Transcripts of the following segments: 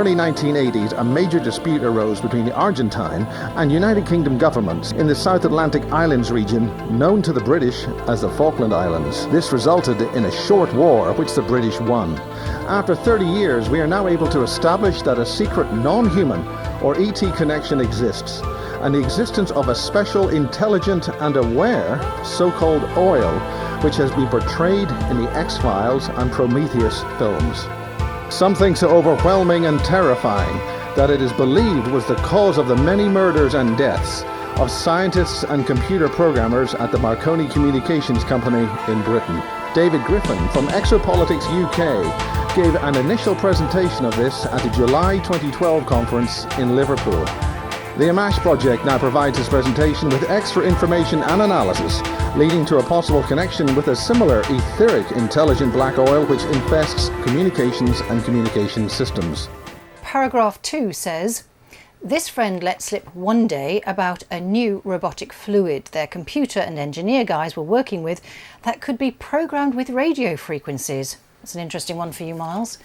early 1980s, a major dispute arose between the Argentine and United Kingdom governments in the South Atlantic Islands region, known to the British as the Falkland Islands. This resulted in a short war, which the British won. After 30 years, we are now able to establish that a secret non-human or ET connection exists, and the existence of a special, intelligent and aware so-called oil, which has been portrayed in the X-Files and Prometheus films. Something so overwhelming and terrifying that it is believed was the cause of the many murders and deaths of scientists and computer programmers at the Marconi Communications Company in Britain. David Griffin from Exopolitics UK gave an initial presentation of this at the July 2012 conference in Liverpool. The Amash project now provides this presentation with extra information and analysis, leading to a possible connection with a similar etheric intelligent black oil which infests communications and communication systems. Paragraph 2 says, this friend let slip one day about a new robotic fluid their computer and engineer guys were working with that could be programmed with radio frequencies. That's an interesting one for you, Miles.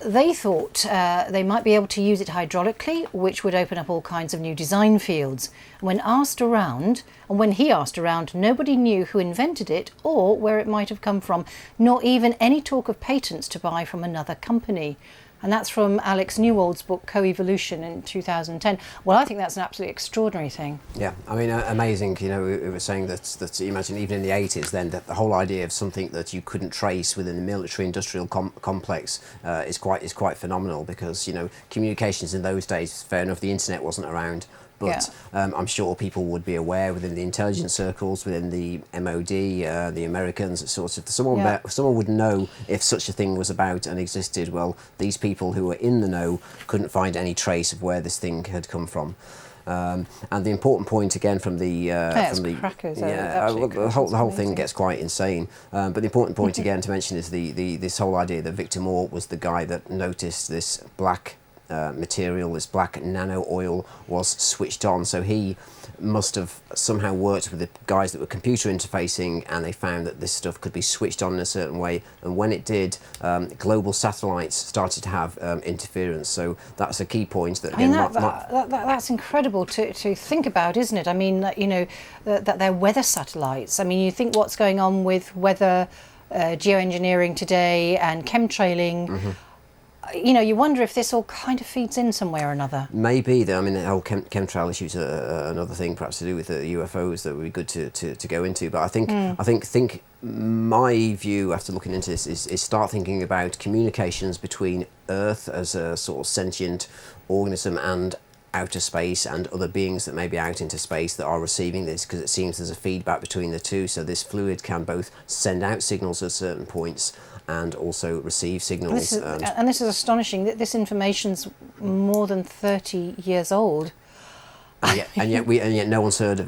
They thought they might be able to use it hydraulically, which would open up all kinds of new design fields. When he asked around, nobody knew who invented it or where it might have come from, nor even any talk of patents to buy from another company. And that's from Alex Newald's book Co-Evolution in 2010. Well, I think that's an absolutely extraordinary thing. Yeah, I mean, amazing. You know, we were saying that you imagine even in the 80s then that the whole idea of something that you couldn't trace within the military-industrial complex is quite phenomenal, because, you know, communications in those days, fair enough, the internet wasn't around. But I'm sure people would be aware within the intelligence circles, within the MOD, the Americans, sort of. Someone would know if such a thing was about and existed. Well, these people who were in the know couldn't find any trace of where this thing had come from. And the important point again from the the whole thing gets quite insane. But the important point again to mention is this whole idea that Victor Moore was the guy that noticed this black material, this black nano oil was switched on. So he must have somehow worked with the guys that were computer interfacing, and they found that this stuff could be switched on in a certain way. And when it did, global satellites started to have interference. So that's a key point. That again, that's incredible to think about, isn't it? I mean, you know, that they're weather satellites. I mean, you think what's going on with weather, geoengineering today, and chemtrailing. You know, you wonder if this all kind of feeds in some way or another. Maybe. I mean, the whole chemtrail issue is another thing, perhaps to do with the UFOs that would be good to go into. But I think my view after looking into this is start thinking about communications between Earth as a sort of sentient organism and outer space, and other beings that may be out into space that are receiving this, because it seems there's a feedback between the two. So this fluid can both send out signals at certain points and also receive signals. And this is astonishing that this information's more than 30 years old. And yet no one's heard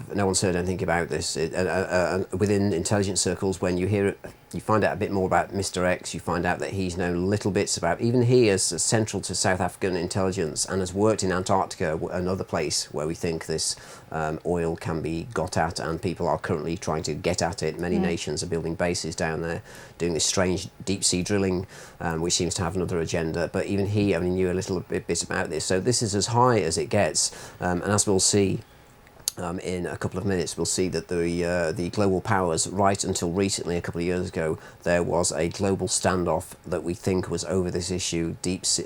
anything about this. Within intelligence circles, when you hear it, you find out a bit more about Mr. X. You find out that he's known little bits about. Even he is central to South African intelligence and has worked in Antarctica, another place where we think this oil can be got at, and people are currently trying to get at it. Many nations are building bases down there, doing this strange deep sea drilling, which seems to have another agenda. But even he only knew a little bit about this. So this is as high as it gets, and as we'll see in a couple of minutes, we'll see that the global powers, right until recently, a couple of years ago, there was a global standoff that we think was over this issue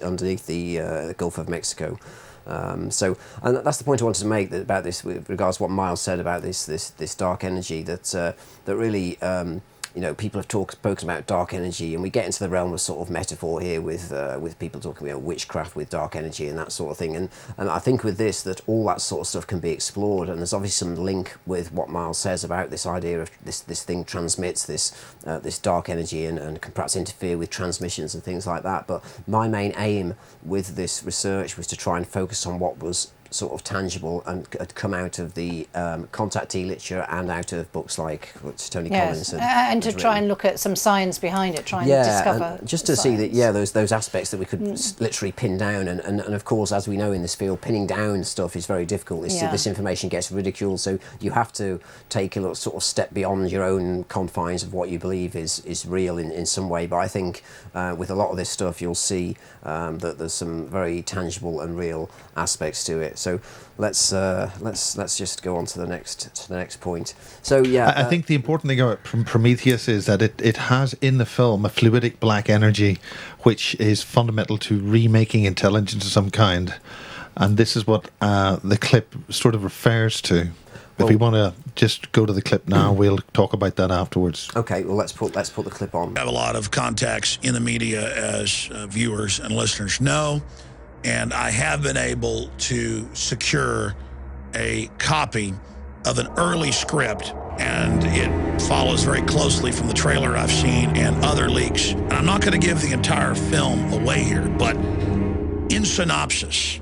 underneath the Gulf of Mexico. And that's the point I wanted to make about this, with regards to what Miles said about this dark energy. That really. You know, people have spoken about dark energy, and we get into the realm of sort of metaphor here with people talking about witchcraft with dark energy and that sort of thing. And I think with this, that all that sort of stuff can be explored, and there's obviously some link with what Miles says about this idea of this thing transmits this dark energy and can perhaps interfere with transmissions and things like that. But my main aim with this research was to try and focus on what was sort of tangible and had come out of the contactee literature and out of books like what Tony Collins had and to had try written. and look at some science behind it, try and discover and just to see that those aspects that we could literally pin down, and of course, as we know in this field, pinning down stuff is very difficult. This information gets ridiculed, so you have to take a little sort of step beyond your own confines of what you believe is real in some way. But I think with a lot of this stuff, you'll see that there's some very tangible and real aspects to it. So let's just go on to the next point. So I think the important thing about Prometheus is that it has in the film a fluidic black energy, which is fundamental to remaking intelligence of some kind, and this is what the clip sort of refers to. If we want to just go to the clip now, we'll talk about that afterwards. Okay, well let's put the clip on. I have a lot of contacts in the media, as viewers and listeners know, and I have been able to secure a copy of an early script, and it follows very closely from the trailer I've seen and other leaks. And I'm not going to give the entire film away here, but in synopsis,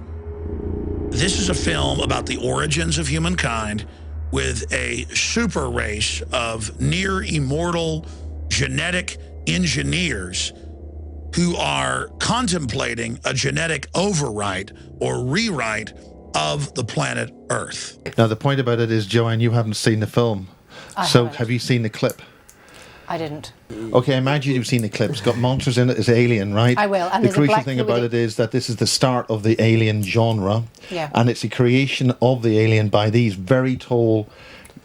this is a film about the origins of humankind with a super race of near immortal genetic engineers who are contemplating a genetic overwrite or rewrite of the planet Earth. Now, the point about it is, Joanne, you haven't seen the film. So have you seen the clip? I didn't. Okay, imagine you've seen the clip. It's got monsters in it. It's Alien, right? I will. And the there's a crucial black thing about fluidic- it is that this is the start of the Alien genre. Yeah. And it's the creation of the alien by these very tall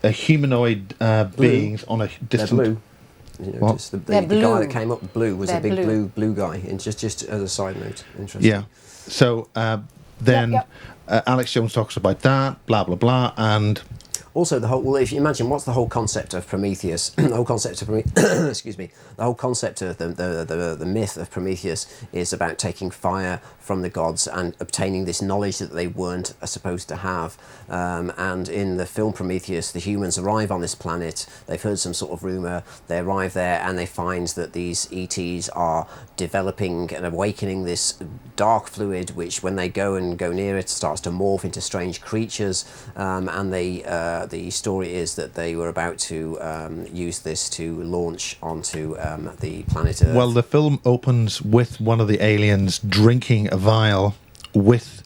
humanoid beings on a distant... They're blue. You know, just the guy that came up blue was a big blue guy. And just as a side note, interesting. Yeah. So then Alex Jones talks about that, blah, blah, blah, and... Also, if you imagine, what's the whole concept of Prometheus? The whole concept of excuse me. The whole concept of the myth of Prometheus is about taking fire from the gods and obtaining this knowledge that they weren't supposed to have. And in the film Prometheus, the humans arrive on this planet. They've heard some sort of rumor. They arrive there and they find that these ETs are developing and awakening this dark fluid, which, when they go near it, starts to morph into strange creatures. And the story is that they were about to use this to launch onto the planet Earth. Well, the film opens with one of the aliens drinking a vial with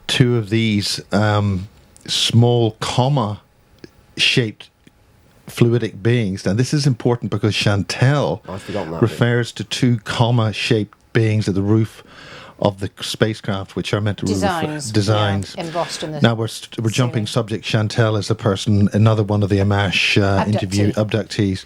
two of these small comma-shaped fluidic beings. Now, this is important because Chantel refers to two comma-shaped beings at the roof of the spacecraft, which are meant to designs embossed in the now we're jumping subject. Chantel is the person, another one of the Amash interview abductees.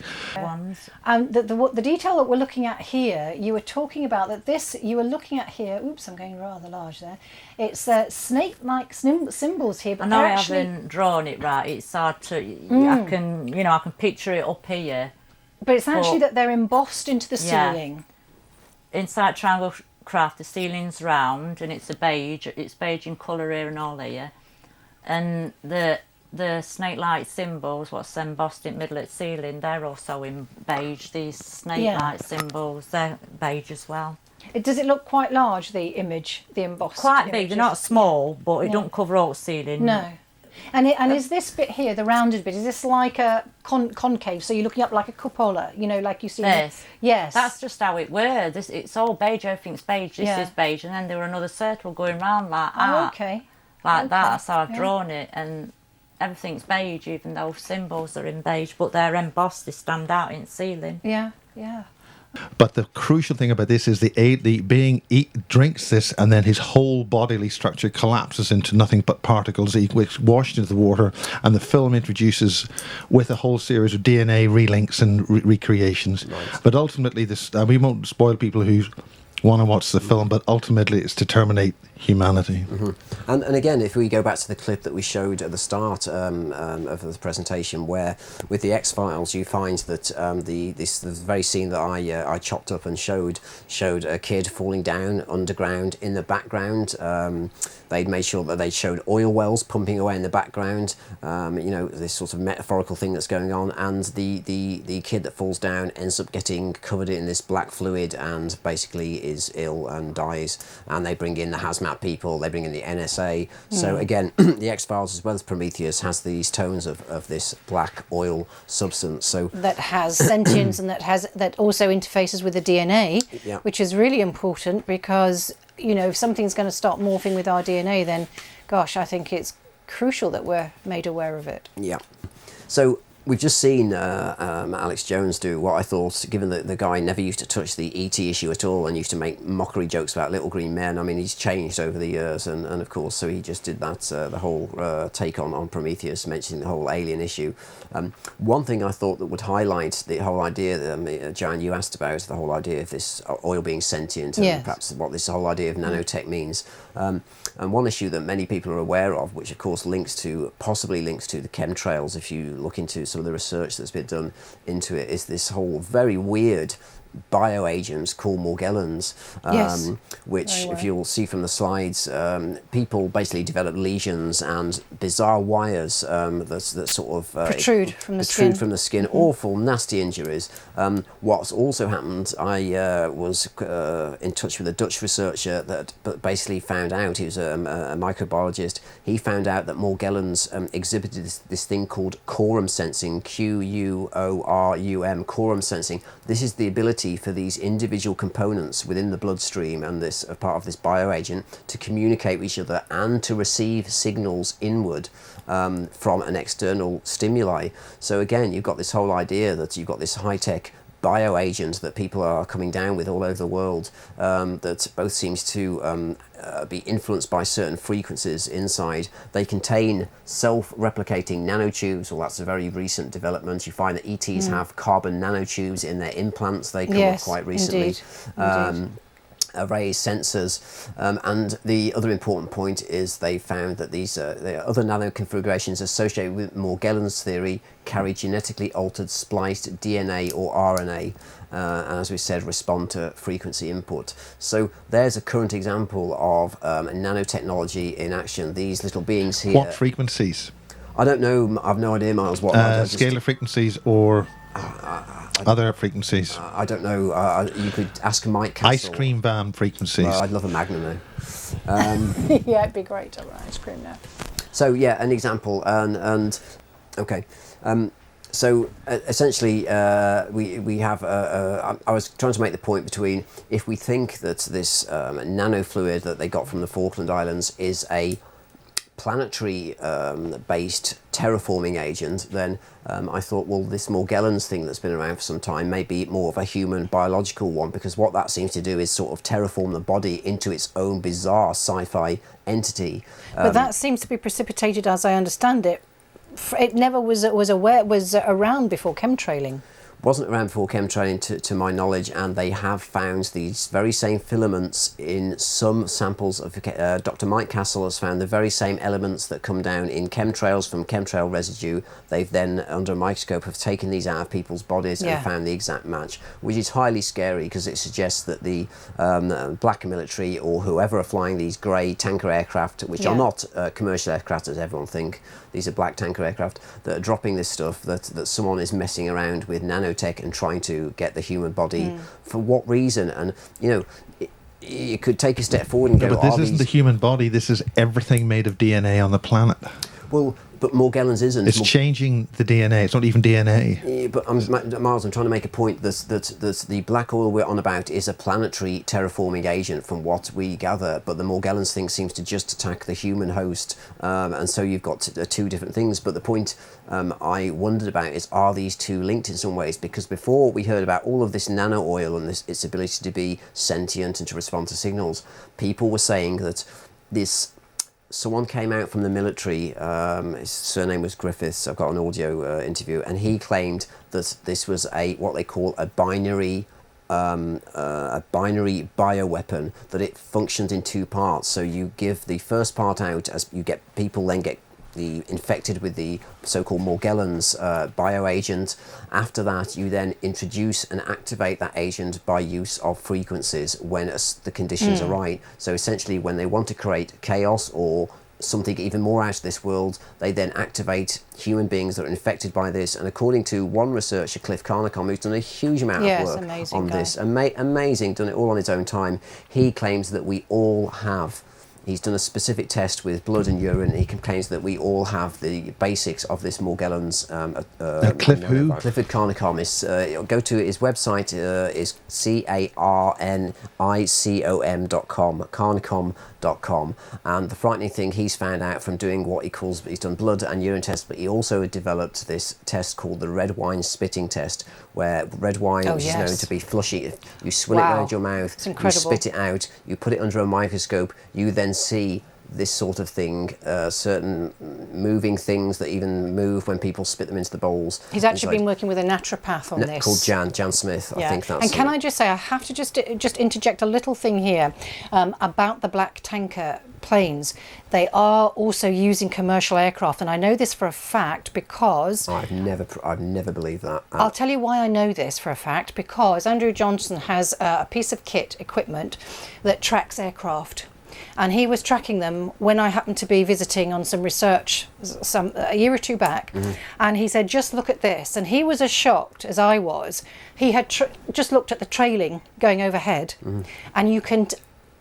The detail that we're looking at here, you were talking about that this, you were looking at here, oops, I'm going rather large there, it's snake-like symbols here, but I know I haven't drawn it right, it's hard to, I can picture it up here. But it's actually that they're embossed into the ceiling. Inside Triangle Craft, the ceiling's round and it's beige in colour here and all here, and the snake-like symbols, what's embossed in the middle of the ceiling, they're also in beige. These snake-like symbols, they're beige as well. Does it look quite large, the image, the embossed quite images? big, they're not small, but it don't cover all the ceiling. No. And is this bit here, the rounded bit, is this like a concave? So you're looking up like a cupola, like you see? Yes. Yes. That's just how it works. It's all beige, everything's beige, this is beige, and then there were another circle going round like that. Oh, okay. Like that, that's how I've drawn it, and everything's beige, even though symbols are in beige, but they're embossed, they stand out in the ceiling. Yeah, yeah. But the crucial thing about this is the being drinks this, and then his whole bodily structure collapses into nothing but particles, which washed into the water. And the film introduces with a whole series of DNA relinks and recreations. Nice. But ultimately, this we won't spoil people who want to watch the film, but ultimately it's to terminate humanity. Mm-hmm. And again, if we go back to the clip that we showed at the start of the presentation, where with the X-Files you find that the very scene that I chopped up and showed a kid falling down underground in the background. They'd made sure that they showed oil wells pumping away in the background, this sort of metaphorical thing that's going on, and the kid that falls down ends up getting covered in this black fluid and basically is ill and dies, and they bring in the hazmat people, they bring in the NSA. So again, the X-Files as well as Prometheus has these tones of this black oil substance. So that has sentience and that also interfaces with the DNA, Yeah. which is really important because, you know, if something's going to start morphing with our DNA, then gosh, I think it's crucial that we're made aware of it. yeah. So we've just seen Alex Jones do what I thought, given that the guy never used to touch the ET issue at all and used to make mockery jokes about little green men. I mean, he's changed over the years, and of course, so he just did that, the whole take on Prometheus, mentioning the whole alien issue. One thing I thought that would highlight the whole idea that, Joanne, you asked about, the whole idea of this oil being sentient, and Yes. perhaps what this whole idea of nanotech means. And one issue that many people are aware of, which of course possibly links to the chemtrails, if you look into some of the research that's been done into it, is this whole very weird bioagents called Morgellons, Yes. which, Very if well. you'll see from the slides, people basically develop lesions and bizarre wires that sort of Protrude from the skin. from the skin. Awful, nasty injuries. What's also happened, I was in touch with a Dutch researcher that basically found out, he was a microbiologist, he found out that Morgellons exhibited this thing called quorum sensing, Quorum, quorum sensing. This is the ability for these individual components within the bloodstream and this part of this bioagent to communicate with each other and to receive signals inward from an external stimuli. So again, you've got this whole idea that you've got this high-tech bioagent that people are coming down with all over the world, that both seems to be influenced by certain frequencies inside. They contain self-replicating nanotubes. Well, that's a very recent development. You find that ETs have carbon nanotubes in their implants. They come up Yes, quite recently. indeed. Array sensors, and the other important point is they found that these the other nano configurations associated with Morgellons theory carry genetically altered spliced DNA or RNA, and as we said, respond to frequency input. So there's a current example of nanotechnology in action. These little beings here. What frequencies? I don't know. I've no idea, Miles. What I just- Scalar frequencies or other frequencies? I don't know. You could ask Mike Castle. Ice cream van frequencies. Well, I'd love a Magnum now. Yeah, it'd be great to have ice cream now. So yeah, an example, and okay. So essentially, we have. I was trying to make the point between, if we think that this nanofluid that they got from the Falkland Islands is a planetary based terraforming agent, then I thought, well, this Morgellons thing that's been around for some time may be more of a human biological one, because what that seems to do is sort of terraform the body into its own bizarre sci-fi entity. But that seems to be precipitated, as I understand it. It never was around before chemtrailing. Wasn't around before chemtrailing to my knowledge, and they have found these very same filaments in some samples of Dr. Mike Castle has found the very same elements that come down in chemtrails from chemtrail residue. They've then, under a microscope, have taken these out of people's bodies and found the exact match, which is highly scary because it suggests that the black military or whoever are flying these grey tanker aircraft, which are not commercial aircraft as everyone think, these are black tanker aircraft, that are dropping this stuff, that someone is messing around with nanotech and trying to get the human body. For what reason? And, you know, you could take a step forward and go, but this isn't the human body, this is everything made of DNA on the planet. Well, but Morgellons isn't. It's changing the DNA. It's not even DNA. Yeah, but Miles, I'm trying to make a point that the black oil we're on about is a planetary terraforming agent from what we gather, but the Morgellons thing seems to just attack the human host, and so you've got two different things. But the point I wondered about is, are these two linked in some ways? Because before we heard about all of this nano oil and its ability to be sentient and to respond to signals, people were saying that someone came out from the military, his surname was Griffiths, I've got an audio interview, and he claimed that this was what they call a binary bioweapon, that it functioned in two parts. So you give the first part out, as you get people then get infected with the so-called Morgellons bioagent. After that, you then introduce and activate that agent by use of frequencies when the conditions are right. So essentially, when they want to create chaos or something even more out of this world. They then activate human beings that are infected by this, and according to one researcher, Cliff Carnicom, who's done a huge amount of work on this, amazing, done it all on his own time, he claims that we all have. He's done a specific test with blood and urine, and he claims that we all have the basics of this Morgellons. Cliff who? Clifford Carnicom. Go to his website, is carnicom.com, carnicom.com. And the frightening thing he's found out from doing what he calls, he's done blood and urine tests, but he also developed this test called the red wine spitting test, where red wine, which is known to be flushy, you swill it around your mouth, you spit it out, you put it under a microscope, you then see this sort of thing, certain moving things that even move when people spit them into the bowls. He's actually been working with a naturopath on this. Called Jan Smith, I think that's And can I just say, I have to just interject a little thing here about the black tanker planes. They are also using commercial aircraft, and I know this for a fact because... I've never believed that. I'll tell you why I know this for a fact, because Andrew Johnson has a piece of equipment that tracks aircraft. And he was tracking them when I happened to be visiting on some research a year or two back. And he said, just look at this. And he was as shocked as I was. He had just looked at the trailing going overhead. And you can,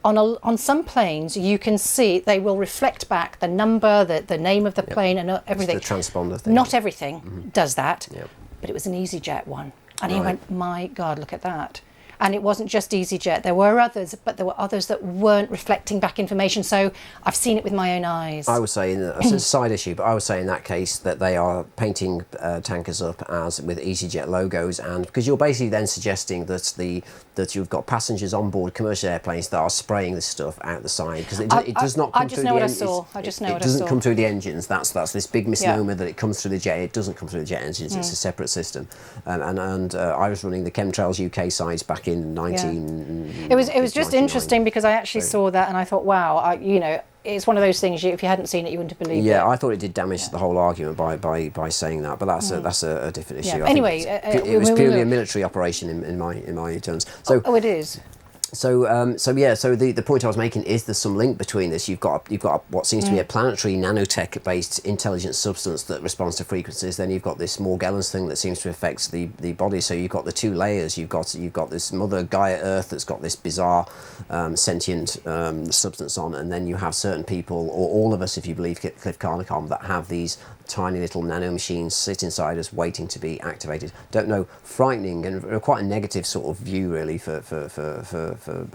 on some planes, you can see they will reflect back the number, the name of the plane and everything. It's the transponder thing. Not everything does that, but it was an EasyJet one. And he went, my God, look at that. And it wasn't just EasyJet. There were others, but there were others that weren't reflecting back information. So I've seen it with my own eyes. I would say, it's a side issue, but I would say in that case that they are painting tankers up as with EasyJet logos, and because you're basically then suggesting that you've got passengers on board commercial airplanes that are spraying this stuff out the side, because it does not come through the engines. It doesn't come through the engines. That's this big misnomer that it comes through the jet. It doesn't come through the jet engines. It's a separate system. And I was running the Chemtrails UK sides back in 19... It was just interesting because I actually saw that and I thought, wow, it's one of those things, if you hadn't seen it, you wouldn't have believed it. Yeah, I thought it did damage to the whole argument by saying that, but that's a different issue. Anyway, it was purely a military operation in my terms. So, it is. So the point I was making is there's some link between this. You've got what seems to be a planetary nanotech-based intelligent substance that responds to frequencies. Then you've got this Morgellons thing that seems to affect the body. So you've got the two layers. You've got this mother Gaia Earth that's got this bizarre sentient substance on, and then you have certain people, or all of us, if you believe Cliff Carnicom, that have these tiny little nano machines sit inside us waiting to be activated. Don't know, frightening and quite a negative sort of view really for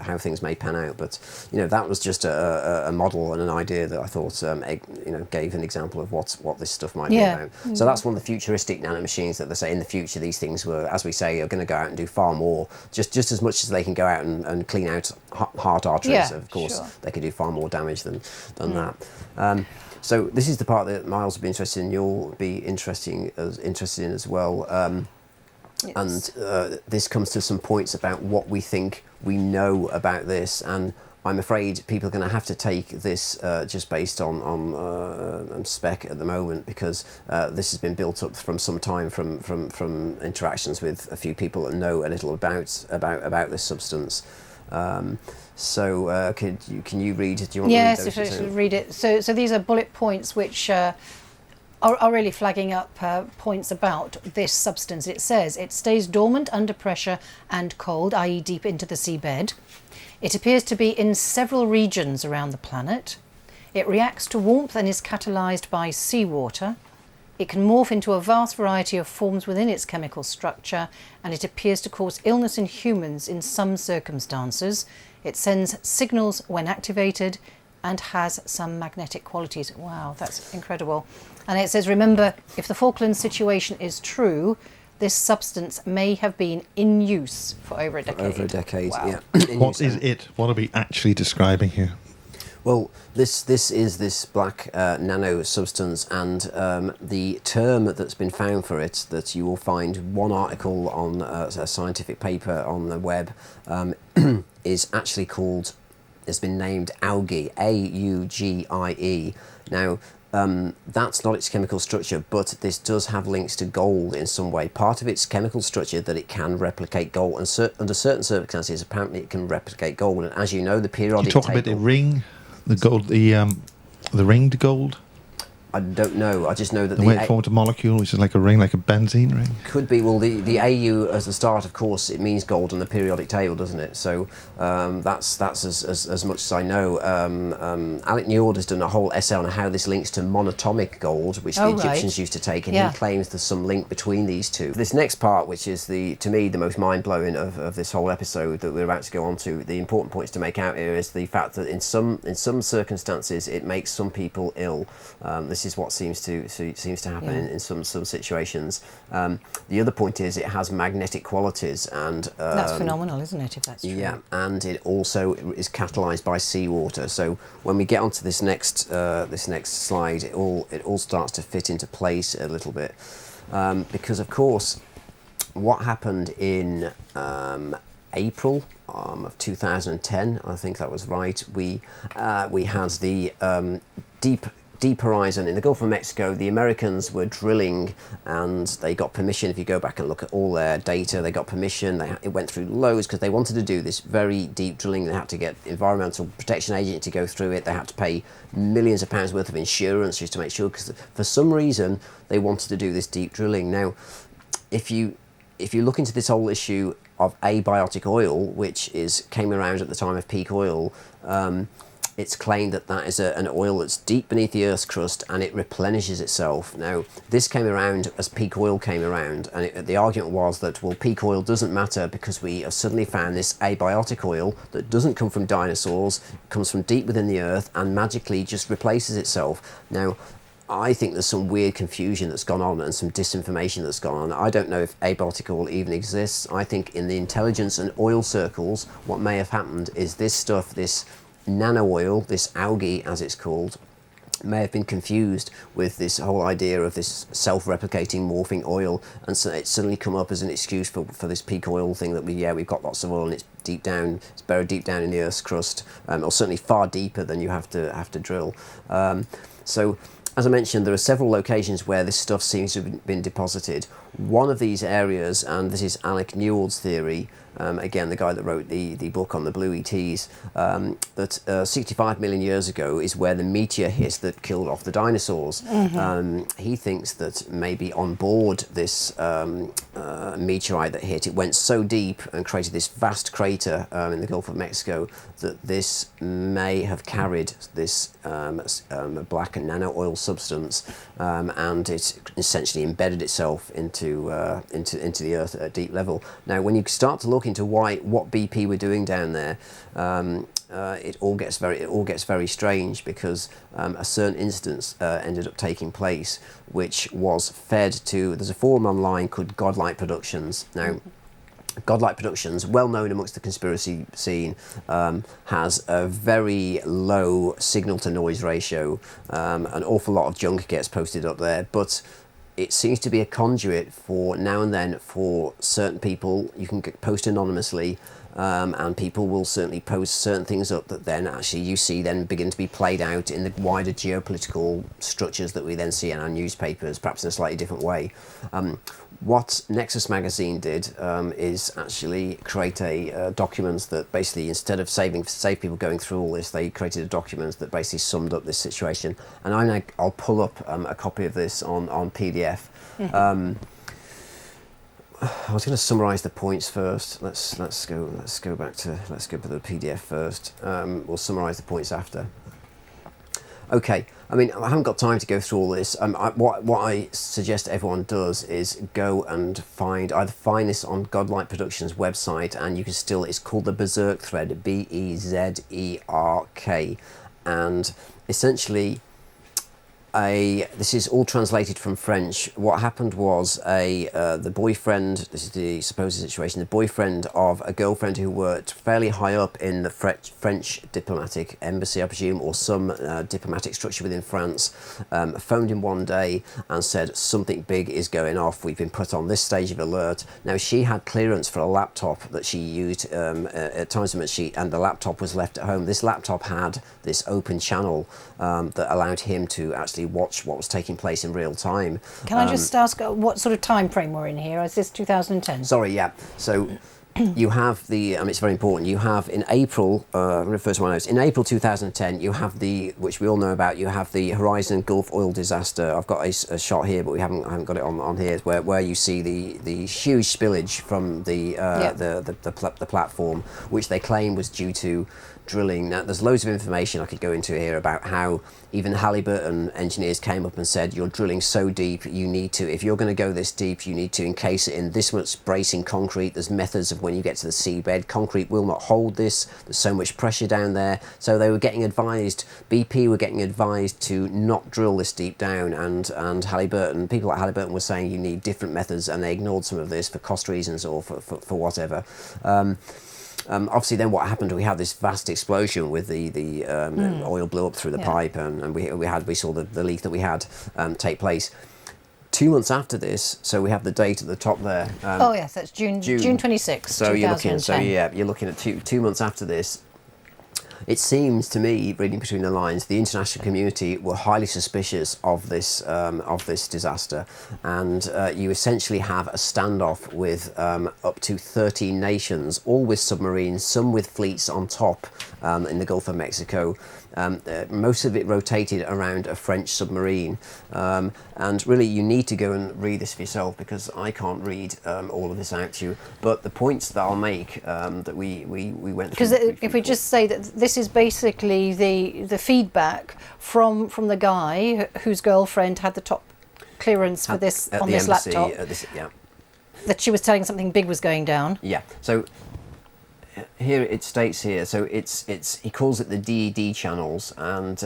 how things may pan out, but that was just a model and an idea that I thought gave an example of what this stuff might be about. So that's one of the futuristic nano machines that they say in the future these things were, as we say, are going to go out and do far more, just as much as they can go out and clean out heart arteries. Of course, they could do far more damage than that. So this is the part that Miles will be interested in. You'll be interested in as well. And this comes to some points about what we think we know about this. And I'm afraid people are going to have to take this just based on spec at the moment, because this has been built up from some time from interactions with a few people that know a little about this substance. So can you read? Do you want to read those? Yes, if I should read it. So these are bullet points which are really flagging up points about this substance. It says it stays dormant under pressure and cold, i.e. deep into the seabed. It appears to be in several regions around the planet. It reacts to warmth and is catalysed by seawater. It can morph into a vast variety of forms within its chemical structure, and it appears to cause illness in humans in some circumstances. It sends signals when activated and has some magnetic qualities. Wow, that's incredible. And it says, remember, if the Falklands situation is true, this substance may have been in use for over a decade. Wow. Yeah. What is it? What are we actually describing here? Well, this is this black nano substance, and the term that's been found for it, that you will find one article on a scientific paper on the web, is actually called, it's been named Augie, A-U-G-I-E. Now, that's not its chemical structure, but this does have links to gold in some way. Part of its chemical structure that it can replicate gold, and under certain circumstances, apparently it can replicate gold. And as you know, the periodic table... You talk about the ring, the gold, the the ringed gold? I don't know. I just know that The way it formed a molecule, which is like a ring, like a benzene ring. could be. Well, the AU as the start, of course, it means gold on the periodic table, doesn't it? So that's as much as I know. Alec Neword has done a whole essay on how this links to monatomic gold, which the Egyptians used to take, and he claims there's some link between these two. This next part, which is to me the most mind-blowing of this whole episode that we're about to go on to, the important points to make out here is the fact that in some circumstances it makes some people ill. This is what seems to happen in some situations. The other point is it has magnetic qualities, and that's phenomenal, isn't it? If that's true. Yeah, and it also is catalysed by seawater. So when we get onto this next slide, it all starts to fit into place a little bit, because of course, what happened in April of 2010, I think that was right. We had the deep horizon in the Gulf of Mexico. The Americans were drilling, and they got permission. If you go back and look at all their data, they got permission. It went through loads because they wanted to do this very deep drilling. They had to get Environmental Protection Agency to go through it. They had to pay millions of pounds worth of insurance just to make sure, because for some reason they wanted to do this deep drilling. Now, if you look into this whole issue of abiotic oil, which came around at the time of peak oil, it's claimed that is an oil that's deep beneath the Earth's crust, and it replenishes itself. Now, this came around as peak oil came around, and the argument was that, well, peak oil doesn't matter because we have suddenly found this abiotic oil that doesn't come from dinosaurs, comes from deep within the Earth, and magically just replaces itself. Now, I think there's some weird confusion that's gone on and some disinformation that's gone on. I don't know if abiotic oil even exists. I think in the intelligence and oil circles, what may have happened is this stuff, this nano oil, this algae as it's called, may have been confused with this whole idea of this self-replicating morphing oil, and so it's suddenly come up as an excuse for this peak oil thing that we've got lots of oil and it's buried deep down in the Earth's crust, or certainly far deeper than you have to drill. So as I mentioned, there are several locations where this stuff seems to have been deposited. One of these areas, and this is Alec Neword's theory, again, the guy that wrote the book on the blue ETs, that 65 million years ago is where the meteor hit that killed off the dinosaurs. He thinks that maybe on board this meteorite that hit, it went so deep and created this vast crater in the Gulf of Mexico that this may have carried this black nano oil substance, and it essentially embedded itself into the Earth at a deep level. Now, when you start to look into what BP were doing down there, it all gets very strange, because a certain instance ended up taking place, which was fed to. There's a forum online called Godlight Productions. Now, Godlight Productions, well known amongst the conspiracy scene, has a very low signal to noise ratio. An awful lot of junk gets posted up there, but it seems to be a conduit for now and then for certain people. You can post anonymously, and people will certainly post certain things up that then actually you see then begin to be played out in the wider geopolitical structures that we then see in our newspapers, perhaps in a slightly different way. What Nexus magazine did is actually create a document that basically, instead of save people going through all this, they created a document that basically summed up this situation. And I'll pull up a copy of this on PDF. I was going to summarise the points first. Let's go back to the PDF first. We'll summarise the points after. Okay, I mean, I haven't got time to go through all this. What I suggest everyone does is go and find this on Godlight Productions website, and you can still, it's called the Berserk thread, BEZERK, and essentially this is all translated from French. What happened was the boyfriend, this is the supposed situation, the boyfriend of a girlfriend who worked fairly high up in the French diplomatic embassy, I presume, or some diplomatic structure within France, phoned him one day and said, something big is going off. We've been put on this stage of alert. Now, she had clearance for a laptop that she used at times, and the laptop was left at home. This laptop had this open channel that allowed him to actually watch what was taking place in real time. Can I just ask what sort of time frame we're in here? Is this 2010? Sorry, yeah. So you have the, it's very important, you have in April, first one is in April 2010, you have which we all know about, you have the Horizon Gulf oil disaster. I've got a shot here, but I haven't got it on here, where you see the huge spillage from the platform, which they claim was due to drilling. Now, there's loads of information I could go into here about how even Halliburton engineers came up and said, you're drilling so deep, you need to, if you're going to go this deep, you need to encase it in this much bracing concrete. There's methods of when you get to the seabed, concrete will not hold this. There's so much pressure down there. So they were getting advised, BP were getting advised to not drill this deep down, and Halliburton, people at Halliburton were saying you need different methods, and they ignored some of this for cost reasons or for whatever. Obviously, then what happened? We had this vast explosion with the oil blew up through the pipe, and we saw the leak that we had take place. 2 months after this, so we have the date at the top there. Oh yes, that's June 26th. So you're looking at 2 months after this. It seems to me, reading between the lines, the international community were highly suspicious of this disaster, and you essentially have a standoff with up to 13 nations, all with submarines, some with fleets on top in the Gulf of Mexico. Most of it rotated around a French submarine, and really you need to go and read this for yourself, because I can't read all of this out to you. But the points that I'll make that we went through. Because if we just say that this is basically the feedback from the guy whose girlfriend had the top clearance for this on this embassy, laptop, that she was telling something big was going down. Yeah. So here it states here, so he calls it the DED channels, and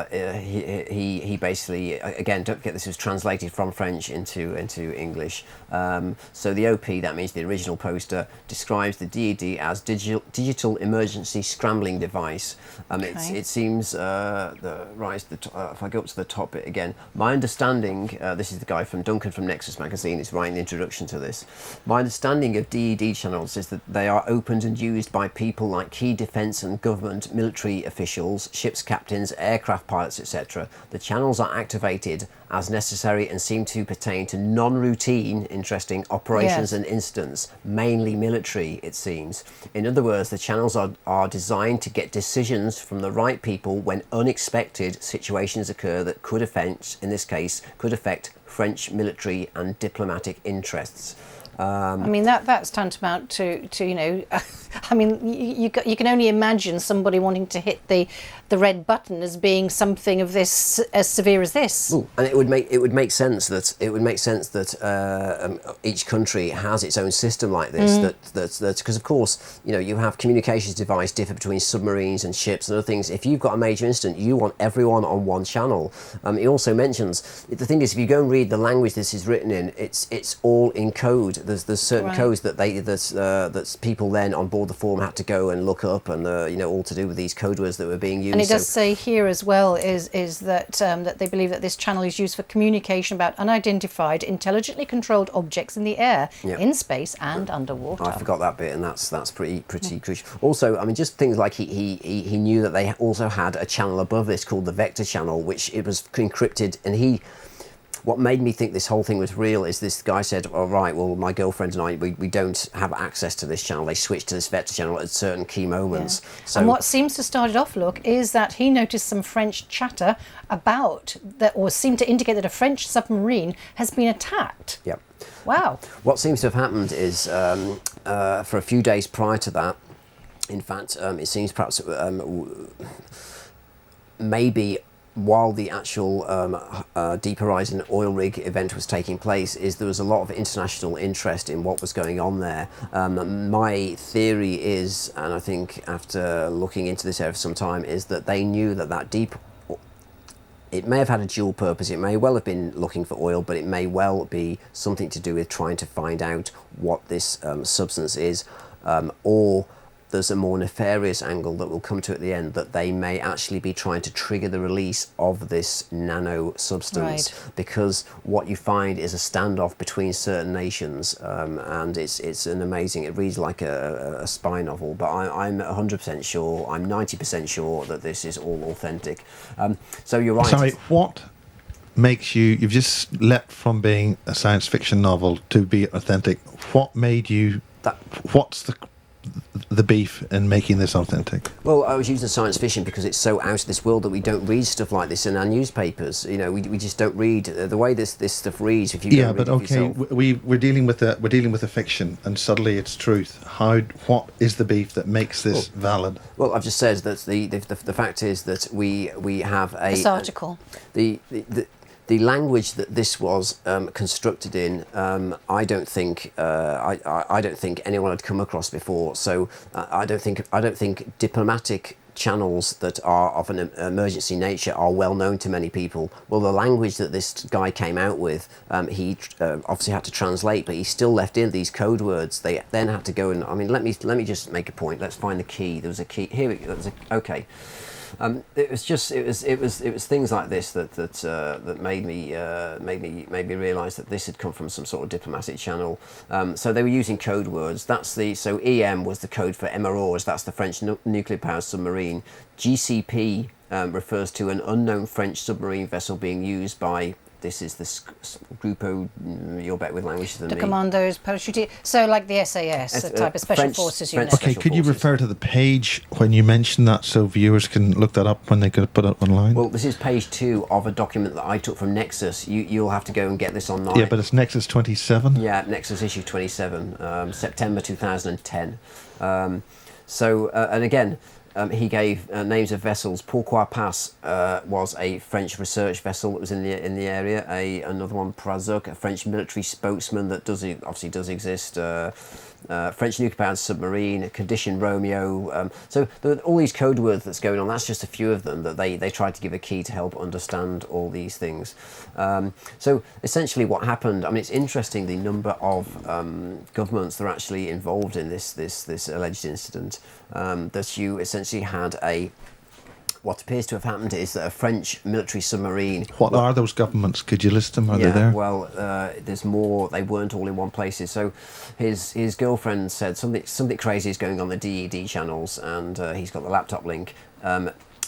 he basically, again, don't forget this was translated from French into English. So the OP, that means the original poster, describes the DED as digital emergency scrambling device. It seems if I go up to the top bit again, my understanding, this is the guy from Duncan from Nexus magazine, is writing the introduction to this. My understanding of DED channels is that they are opened and used by people like key defence and government military officials, ships captains, aircraft pilots, etc. The channels are activated as necessary and seem to pertain to non-routine, interesting, operations and incidents, mainly military, it seems. In other words, the channels are designed to get decisions from the right people when unexpected situations occur that could affect, in this case, French military and diplomatic interests. I mean that's tantamount to I mean you can only imagine somebody wanting to hit the red button as being something of this as severe as this. Ooh, and it would make sense that each country has its own system like this. That because of course you have communications device differ between submarines and ships and other things. If you've got a major incident, you want everyone on one channel. He also mentions the thing is, if you go and read the language this is written in, it's all in code. There's certain codes that people then on board the forum had to go and look up, and all to do with these code words that were being used. And it does say here as well is that that they believe that this channel is used for communication about unidentified, intelligently controlled objects in the air, in space, and underwater. I forgot that bit, and that's pretty crucial. Also, I mean, just things like he knew that they also had a channel above this called the vector channel, which it was encrypted, and what made me think this whole thing was real is this guy said, all right, well, my girlfriend and I, we don't have access to this channel. They switched to this vector channel at certain key moments. Yeah. So, and what seems to start it off, look, is that he noticed some French chatter about that, or seemed to indicate that a French submarine has been attacked. Yep. Wow. What seems to have happened is for a few days prior to that, in fact, it seems perhaps maybe while the actual Deep Horizon oil rig event was taking place, there was a lot of international interest in what was going on there. My theory is, and I think after looking into this area for some time, is that they knew that deep, it may have had a dual purpose. It may well have been looking for oil, but it may well be something to do with trying to find out what this substance is, or there's a more nefarious angle that we'll come to at the end, that they may actually be trying to trigger the release of this nano substance, because what you find is a standoff between certain nations, and it's an amazing, it reads like a spy novel, but I'm 100% sure, I'm 90% sure that this is all authentic. So you're right. Sorry, what makes you've just leapt from being a science fiction novel to be authentic. What made you what's the beef in making this authentic? Well, I was using science fiction because it's so out of this world that we don't read stuff like this in our newspapers. You know, we just don't read the way this stuff reads. If you Yeah, don't but read it okay, yourself. we're dealing with a fiction, and suddenly it's truth. What is the beef that makes this valid? Well, I've just said that the fact is that we have This article. The language that this was constructed in, I don't think anyone had come across before. So I don't think diplomatic channels that are of an emergency nature are well known to many people. Well, the language that this guy came out with, he obviously had to translate, but he still left in these code words. They then had to go and, I mean, let me just make a point. Let's find the key. There was a key here. Okay. It was things like this that made me realise that this had come from some sort of diplomatic channel. So they were using code words. So EM was the code for MROs. That's the French nuclear powered submarine. GCP refers to an unknown French submarine vessel being used by. This is the Grupo, you're better with languages than The me. commandos, parachute. So like the SAS, a type of special French- forces French unit. Okay, Special could you Forces. refer to the page when you mention that so viewers can look that up when they could put it online? Well, this is page 2 of a document that I took from Nexus. You'll have to go and get this online. Yeah, but it's Nexus 27. Yeah, Nexus issue 27, September 2010. And again, he gave names of vessels. Pourquoi Pass was a French research vessel that was in the area. Another one, Prazuk, a French military spokesman that obviously does exist. French nuclear-powered submarine, Condition Romeo. So there are all these code words that's going on. That's just a few of them that they tried to give a key to help understand all these things. So essentially what happened, I mean, it's interesting the number of governments that are actually involved in this alleged incident. That you essentially had what appears to have happened is that a French military submarine. What are those governments? Could you list them? Are they there? Well, there's more. They weren't all in one place. So his girlfriend said something crazy is going on the DED channels, and he's got the laptop link.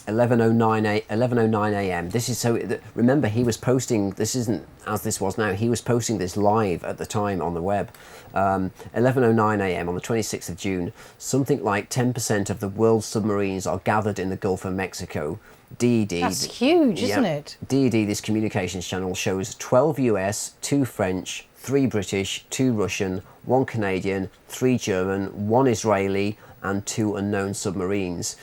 11:09 a.m. This is remember, he was posting. This isn't as this was now. He was posting this live at the time on the web. 11:09 a.m. on the 26th of June. Something like 10% of the world's submarines are gathered in the Gulf of Mexico. DED. That's huge, isn't it? DED, this communications channel, shows 12 US, 2 French, 3 British, 2 Russian, 1 Canadian, 3 German, 1 Israeli, and 2 unknown submarines.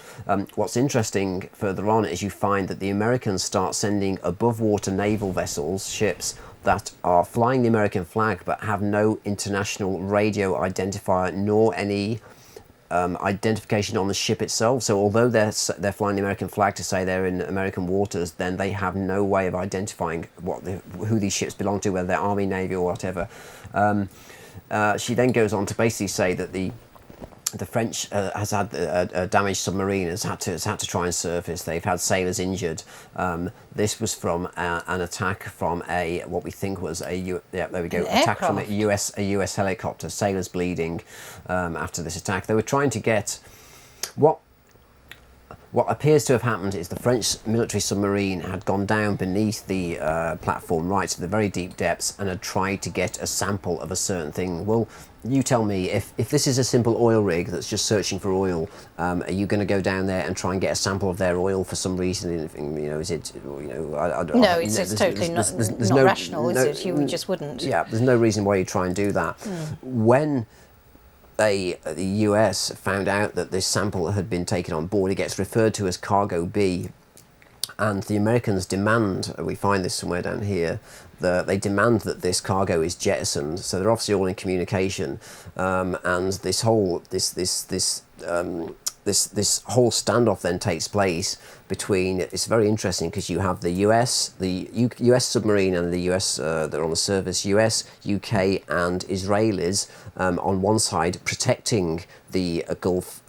What's interesting further on is you find that the Americans start sending above water naval vessels, ships, that are flying the American flag but have no international radio identifier nor any identification on the ship itself. So although they're flying the American flag to say they're in American waters, then they have no way of identifying who these ships belong to, whether they're Army, Navy, or whatever. She then goes on to basically say that the French has had a damaged submarine, has had to try and surface. They've had sailors injured. This was from an attack from what we think was attack from a US helicopter. Sailors bleeding after this attack. They were trying to get what appears to have happened is the French military submarine had gone down beneath the platform right to the very deep depths and had tried to get a sample of a certain thing. Well, you tell me, if this is a simple oil rig that's just searching for oil, are you going to go down there and try and get a sample of their oil for some reason? Is it, No, it's totally not rational, is it? You just wouldn't. Yeah, there's no reason why you try and do that. When the US found out that this sample had been taken on board, it gets referred to as Cargo B, and the Americans demand, we find this somewhere down here, they demand that this cargo is jettisoned. So they're obviously all in communication, and this whole standoff then takes place between. It's very interesting because you have the US submarine and the US that are on the surface, US, UK, and Israelis on one side protecting the Gulf.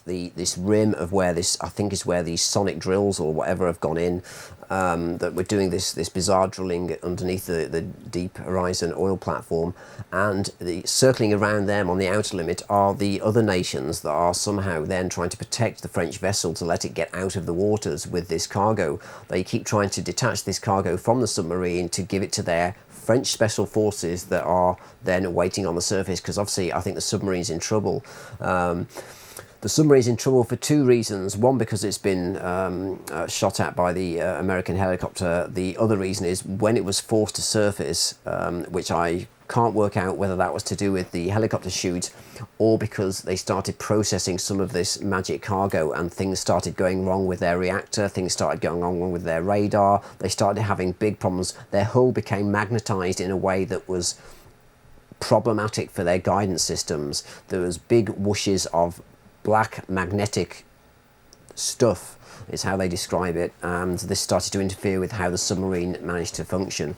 This rim of where this, I think, is where these sonic drills or whatever have gone in, that were doing this bizarre drilling underneath the Deep Horizon oil platform, and circling around them on the outer limit are the other nations that are somehow then trying to protect the French vessel to let it get out of the waters with this cargo. They keep trying to detach this cargo from the submarine to give it to their French special forces that are then waiting on the surface, because obviously I think the submarine's in trouble. The submarine's in trouble for two reasons. One, because it's been shot at by the American helicopter. The other reason is when it was forced to surface, which I can't work out whether that was to do with the helicopter shoot or because they started processing some of this magic cargo and things started going wrong with their reactor, things started going wrong with their radar, they started having big problems. Their hull became magnetized in a way that was problematic for their guidance systems. There was big whooshes of black magnetic stuff is how they describe it, and this started to interfere with how the submarine managed to function.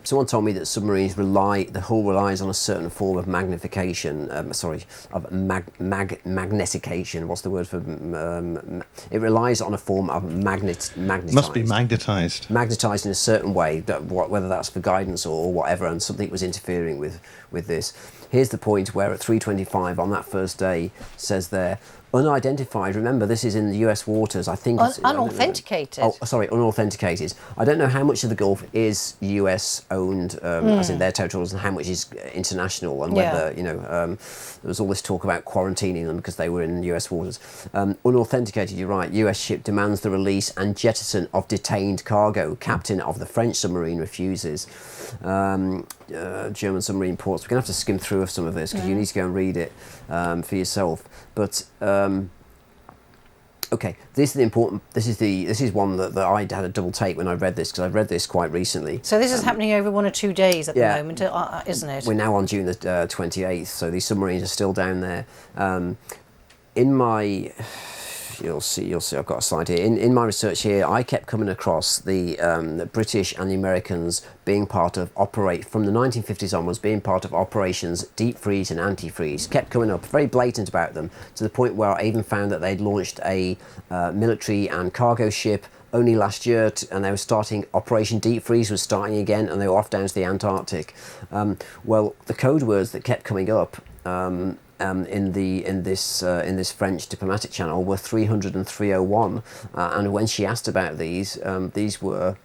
Someone told me that submarines the hull relies on a certain form of magnification, magnetication. What's the word for, it relies on a form of magnetized. Must be magnetized. Magnetized in a certain way, whether that's for guidance or whatever, and something was interfering with this. Here's the point where at 3:25 on that first day says there, unidentified. Remember, this is in the US waters. I think it's unauthenticated. Unauthenticated. I don't know how much of the Gulf is US owned, as in their territories, and how much is international, and whether there was all this talk about quarantining them because they were in US waters. Unauthenticated. You're right. US ship demands the release and jettison of detained cargo. Captain of the French submarine refuses. German submarine ports. We're going to have to skim through some of this because you need to go and read it for yourself. But okay, this is one that I had a double take when I read this, because I read this quite recently. So this is happening over 1 or 2 days at the moment, isn't it? We're now on June the 28th, so these submarines are still down there. In my You'll see. I've got a slide here. In my research here, I kept coming across the British and the Americans being part of from the 1950s onwards, being part of operations deep freeze and anti-freeze. Kept coming up, very blatant about them, to the point where I even found that they'd launched a military and cargo ship only last year, and they were starting Operation Deep Freeze was starting again, and they were off down to the Antarctic. Well, the code words that kept coming up. In this French diplomatic channel were 300 and 301, and when she asked about these were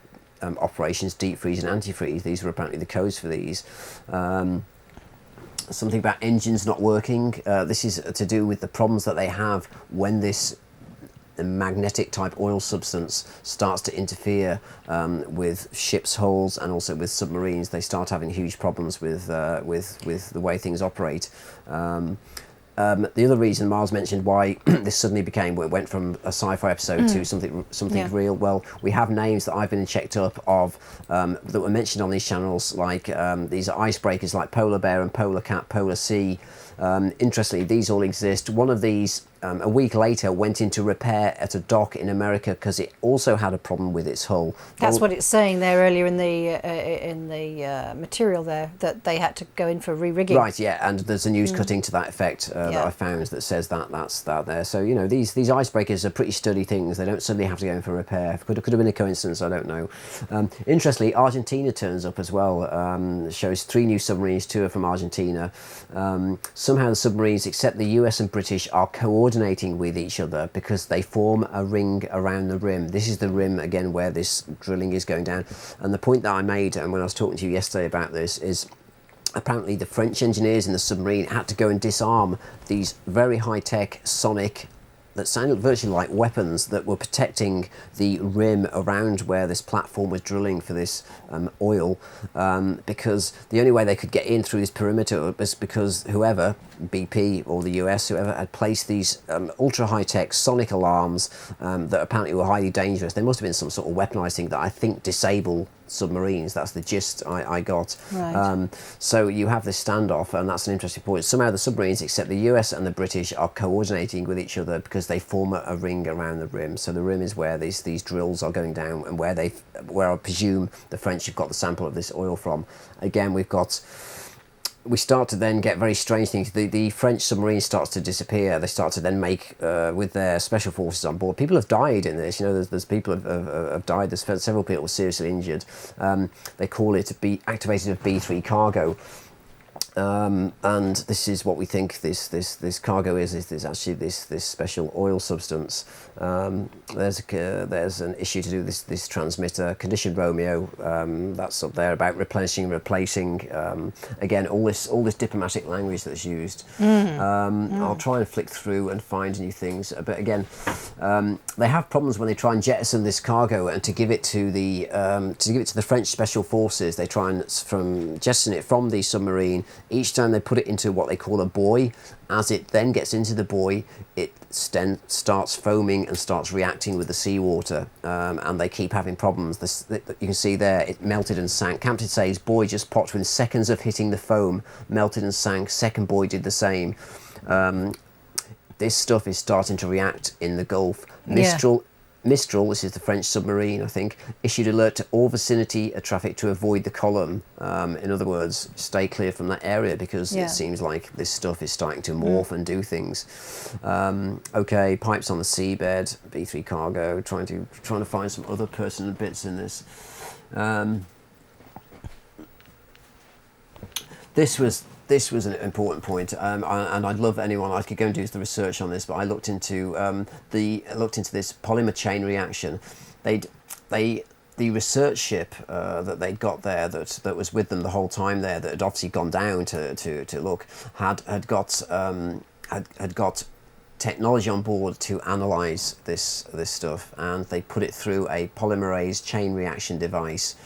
operations deep freeze and antifreeze. These were apparently the codes for these. Something about engines not working. This is to do with the problems that they have when this magnetic type oil substance starts to interfere with ships' hulls and also with submarines. They start having huge problems with the way things operate. The other reason Miles mentioned why this suddenly went from a sci-fi episode to something real. Well, we have names that I've been checked up of that were mentioned on these channels, like these icebreakers like Polar Bear and Polar Cat, Polar Sea. Interestingly, these all exist. One of these, a week later, went into repair at a dock in America because it also had a problem with its hull. That's what it's saying there earlier in the material there, that they had to go in for re-rigging. Right, yeah, and there's a news cutting to that effect that I found that says that's that there. So these icebreakers are pretty sturdy things. They don't suddenly have to go in for repair. Could have been a coincidence. I don't know. Interestingly, Argentina turns up as well. Shows 3 new submarines, 2 are from Argentina. Somehow the submarines, except the US and British, are coordinating with each other because they form a ring around the rim. This is the rim, again, where this drilling is going down. And the point that I made, and when I was talking to you yesterday about this, is apparently the French engineers in the submarine had to go and disarm these very high-tech sonic that sounded virtually like weapons that were protecting the rim around where this platform was drilling for this oil, because the only way they could get in through this perimeter was because whoever, BP or the US, whoever had placed these ultra high-tech sonic alarms that apparently were highly dangerous. There must have been some sort of weaponized thing that I think disable submarines. That's the gist I got. Right. So you have this standoff, and that's an interesting point. Somehow the submarines, except the US and the British, are coordinating with each other because they form a ring around the rim. So the rim is where these drills are going down, and where I presume the French have got the sample of this oil from. Again, we've got we start to then get very strange things. The French submarine starts to disappear. They start to then make, with their special forces on board. People have died in this. You know, there's people have died. There's several people seriously injured. They call it activated of B3 cargo. And this is what we think this cargo is actually this special oil substance. There's an issue to do this transmitter, condition Romeo, that's up there about replenishing and replacing. Again, all this diplomatic language that's used. I'll try and flick through and find new things, but again, they have problems when they try and jettison this cargo and to give it to the French special forces. They try and jettison it from the submarine. Each time they put it into what they call a buoy, as it then gets into the buoy, it starts foaming and starts reacting with the seawater, and they keep having problems. You can see there, it melted and sank. Captain says buoy just popped within seconds of hitting the foam, melted and sank. Second buoy did the same. This stuff is starting to react in the Gulf. Mistral, this is the French submarine, I think, issued alert to all vicinity of traffic to avoid the column. In other words, stay clear from that area because it seems like this stuff is starting to morph and do things. Okay, pipes on the seabed, B3 cargo, trying to find some other pertinent bits in this. This was an important point, and I'd love anyone. I could go and do the research on this, but I looked into this polymer chain reaction. The research ship that they'd got there that was with them the whole time there, that had obviously gone down to look, had got technology on board to analyse this stuff, and they put it through a polymerase chain reaction device.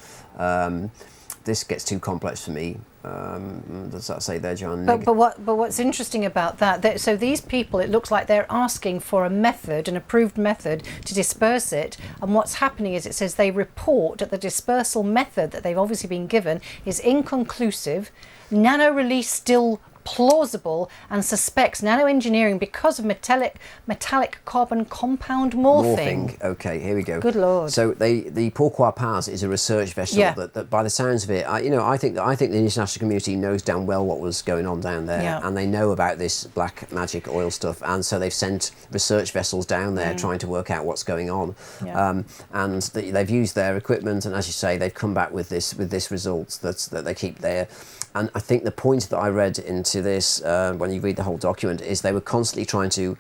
This gets too complex for me. Does that say there, Joanne? But what's interesting about that, so these people, it looks like they're asking for a method, an approved method to disperse it, and what's happening is it says they report that the dispersal method that they've obviously been given is inconclusive, nano release still plausible, and suspects nanoengineering because of metallic carbon compound morphing. Okay, here we go. Good Lord. So the Pourquoi Pas is a research vessel that by the sounds of it, I think the international community knows damn well what was going on down there, and they know about this black magic oil stuff, and so they've sent research vessels down there trying to work out what's going on. And they've used their equipment, and as you say, they've come back with this results that they keep there. And I think the point that I read into this, when you read the whole document, is they were constantly trying to...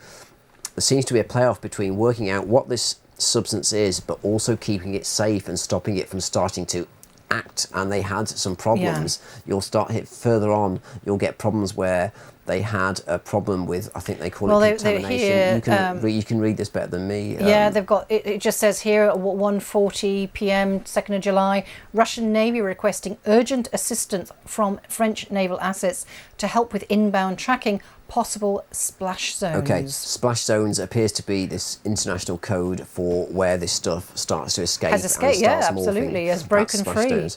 There seems to be a playoff between working out what this substance is, but also keeping it safe and stopping it from starting to act. And they had some problems. You'll start further on, you'll get problems where they had a problem with, I think they call it contamination. You can read this better than me. They've got, it just says here at 1:40 p.m, 2nd of July, Russian Navy requesting urgent assistance from French naval assets to help with inbound tracking possible splash zones. Okay, splash zones appears to be this international code for where this stuff starts to escape. Has escaped, absolutely, has broken free.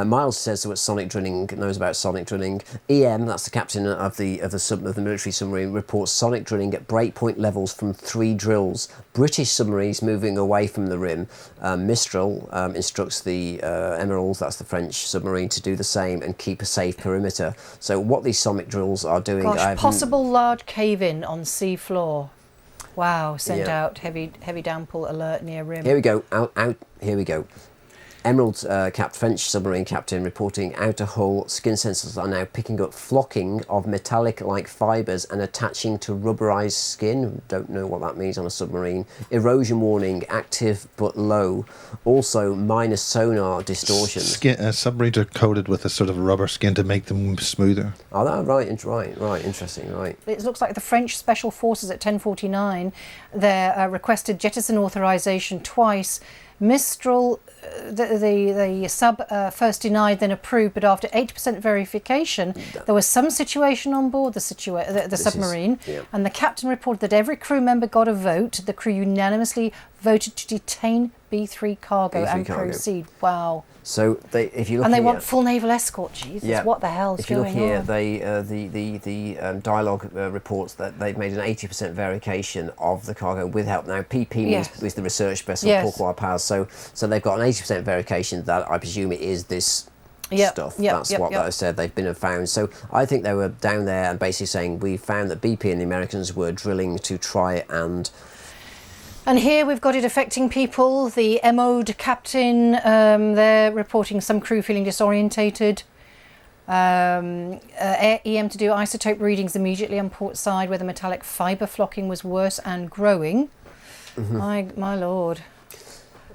Miles says that sonic drilling, knows about sonic drilling. EM, that's the captain of the military submarine, reports sonic drilling at breakpoint levels from 3 drills. British submarines moving away from the rim. Mistral instructs the Emeralds, that's the French submarine, to do the same and keep a safe perimeter. So what these sonic drills are doing... Possible large cave-in on sea floor. Wow, send out heavy downpour alert near rim. Here we go, out, here we go. Emerald's French submarine captain reporting outer hull skin sensors are now picking up flocking of metallic-like fibres and attaching to rubberized skin. Don't know what that means on a submarine. Erosion warning, active but low. Also, minor sonar distortions. Submarines are coated with a sort of rubber skin to make them smoother. Oh, that right, interesting, right. It looks like the French Special Forces at 10:49, they're requested jettison authorization twice. Mistral, the sub first denied, then approved, but after 80% verification, there was some situation on board the submarine, and the captain reported that every crew member got a vote. The crew unanimously voted to detain B3 cargo and proceed. Wow. So if you look, and they want full naval escort. Jesus, what the hell's going on? If you look here, the dialogue reports that they've made an 80% verification of the cargo with help. Now, PP means the research vessel Pourquoi Pas. So they've got an 80% verification that I presume it is this stuff. That's what they said they've been and found. So I think they were down there and basically saying we found that BP and the Americans were drilling to try and. And here we've got it affecting people. The MO'd captain, they're reporting some crew feeling disorientated. EM to do isotope readings immediately on port side where the metallic fibre flocking was worse and growing. My lord.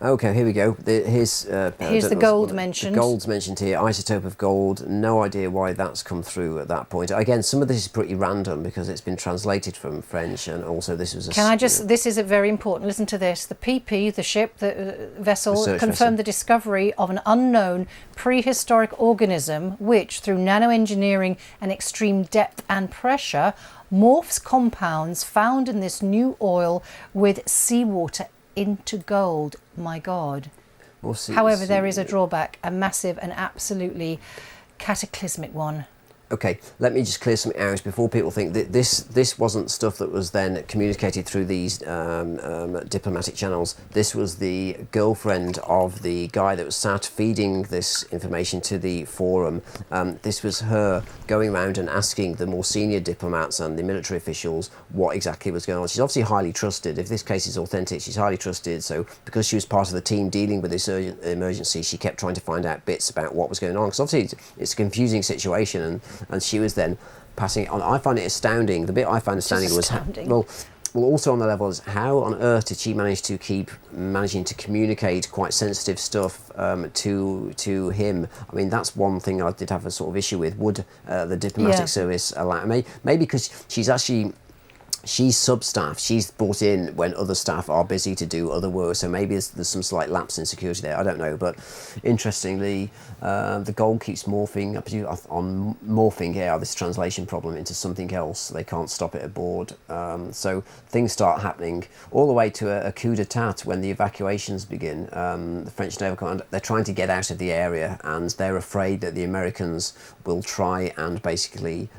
Okay, here we go. Here's the gold mentioned. The gold's mentioned here. Isotope of gold. No idea why that's come through at that point. Again, some of this is pretty random because it's been translated from French, and also this was. This is a very important. Listen to this. The PP, the ship, the vessel, confirmed the discovery of an unknown prehistoric organism, which, through nanoengineering and extreme depth and pressure, morphs compounds found in this new oil with seawater into gold. My God. However, there is a drawback, a massive and absolutely cataclysmic one. Okay, let me just clear something out before people think that this wasn't stuff that was then communicated through these diplomatic channels. This was the girlfriend of the guy that was sat feeding this information to the forum. This was her going around and asking the more senior diplomats and the military officials what exactly was going on. She's obviously highly trusted. If this case is authentic, she's highly trusted. So because she was part of the team dealing with this emergency, she kept trying to find out bits about what was going on. Because obviously it's a confusing situation, and she was then passing it on. I find it astounding. The bit I found astounding was well, also on the level is how on earth did she manage to keep managing to communicate quite sensitive stuff to him? I mean, that's one thing I did have a sort of issue with. Would the diplomatic service allow? Maybe because she's sub-staff. She's brought in when other staff are busy to do other work, so maybe there's some slight lapse in security there. I don't know, but interestingly, the gold keeps morphing. This translation problem into something else. They can't stop it aboard. So things start happening all the way to a coup d'etat when the evacuations begin. The French Naval Command, they're trying to get out of the area, and they're afraid that the Americans will try and basically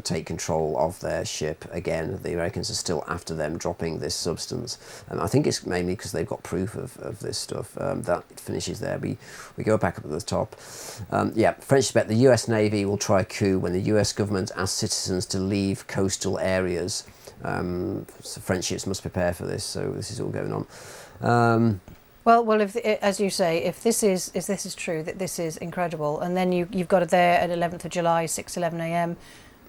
take control of their ship again. The Americans are still after them dropping this substance. I think it's mainly because they've got proof of this stuff. That finishes there. We go back up at the top. French suspect the US Navy will try a coup when the US government asks citizens to leave coastal areas. So French ships must prepare for this. So this is all going on. Well, if, as you say, if this is true, that this is incredible, and then you've got it there at 11th of July, 6:11 a.m.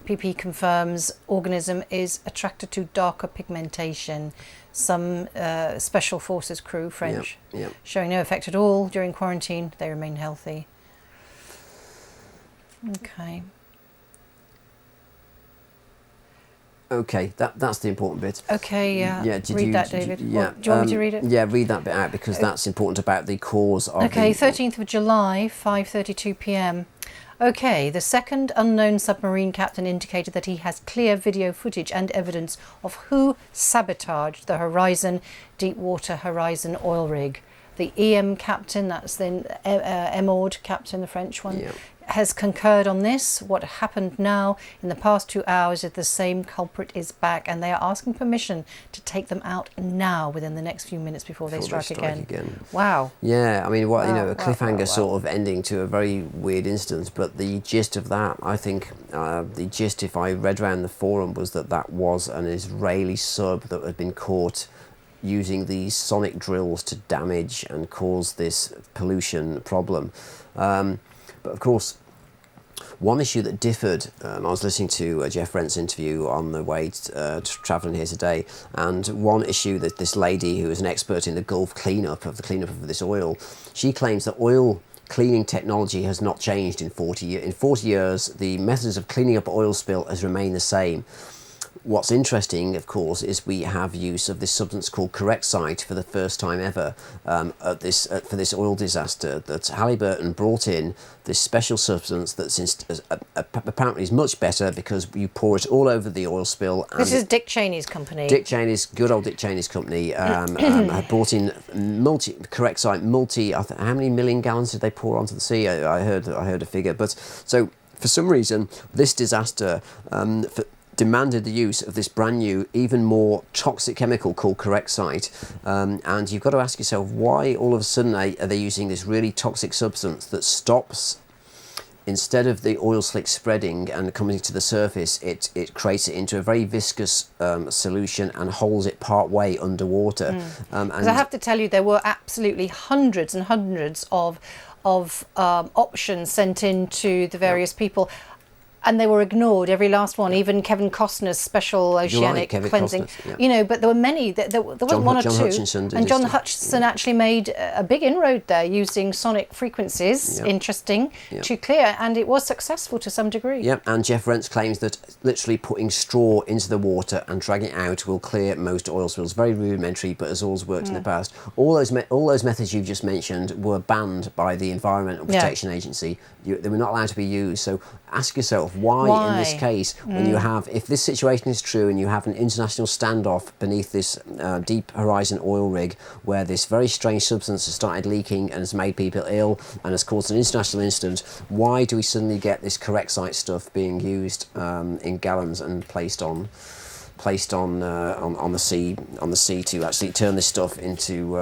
PP confirms organism is attracted to darker pigmentation. Some special forces crew, French, showing no effect at all during quarantine. They remain healthy. Okay, that's the important bit. Okay, read that, David. Do you want me to read it? Yeah, read that bit out because that's important about the cause of. Okay, 13th of July, 5:32 p.m. Okay, the second unknown submarine captain indicated that he has clear video footage and evidence of who sabotaged the Deepwater Horizon oil rig. The EM captain, that's the MO'd captain, the French one, has concurred on this. What happened now in the past 2 hours is the same culprit is back, and they are asking permission to take them out now within the next few minutes before they strike again. Wow. Yeah, I mean, a cliffhanger sort of ending to a very weird instance, but the gist of that, I think, the gist, if I read around the forum, was that was an Israeli sub that had been caught using these sonic drills to damage and cause this pollution problem. But of course, one issue that differed, I was listening to Jeff Rent's interview on the way travelling here today, and one issue that this lady who is an expert in the Gulf cleanup of this oil, she claims that oil cleaning technology has not changed in 40 years. In 40 years, the methods of cleaning up oil spill has remained the same. What's interesting, of course, is we have use of this substance called Corexite for the first time ever for this oil disaster. That Halliburton brought in this special substance that apparently is much better because you pour it all over the oil spill. And this is Dick Cheney's company. Good old Dick Cheney's company, had brought in Corexite how many million gallons did they pour onto the sea? I heard a figure, but so for some reason this disaster demanded the use of this brand new, even more toxic chemical called Corexite. And you've got to ask yourself, why all of a sudden are they using this really toxic substance that stops instead of the oil slick spreading and coming to the surface, it creates it into a very viscous solution and holds it part way underwater. Because I have to tell you, there were absolutely hundreds and hundreds of options sent in to the various people. And they were ignored, every last one. Even Kevin Costner's special oceanic cleansing. But there were many. There wasn't one or two. Hutchinson and John Hutchinson actually made a big inroad there using sonic frequencies. Interesting to clear, and it was successful to some degree. Yep, and Jeff Rentz claims that literally putting straw into the water and dragging it out will clear most oil spills. Very rudimentary, but has always worked in the past. All those methods you've just mentioned were banned by the Environmental Protection Agency. They were not allowed to be used. So ask yourself, why in this case, when you have, if this situation is true and you have an international standoff beneath this Deep Horizon oil rig where this very strange substance has started leaking and has made people ill and has caused an international incident, why do we suddenly get this correct site stuff being used in gallons and placed on the sea to actually turn this stuff into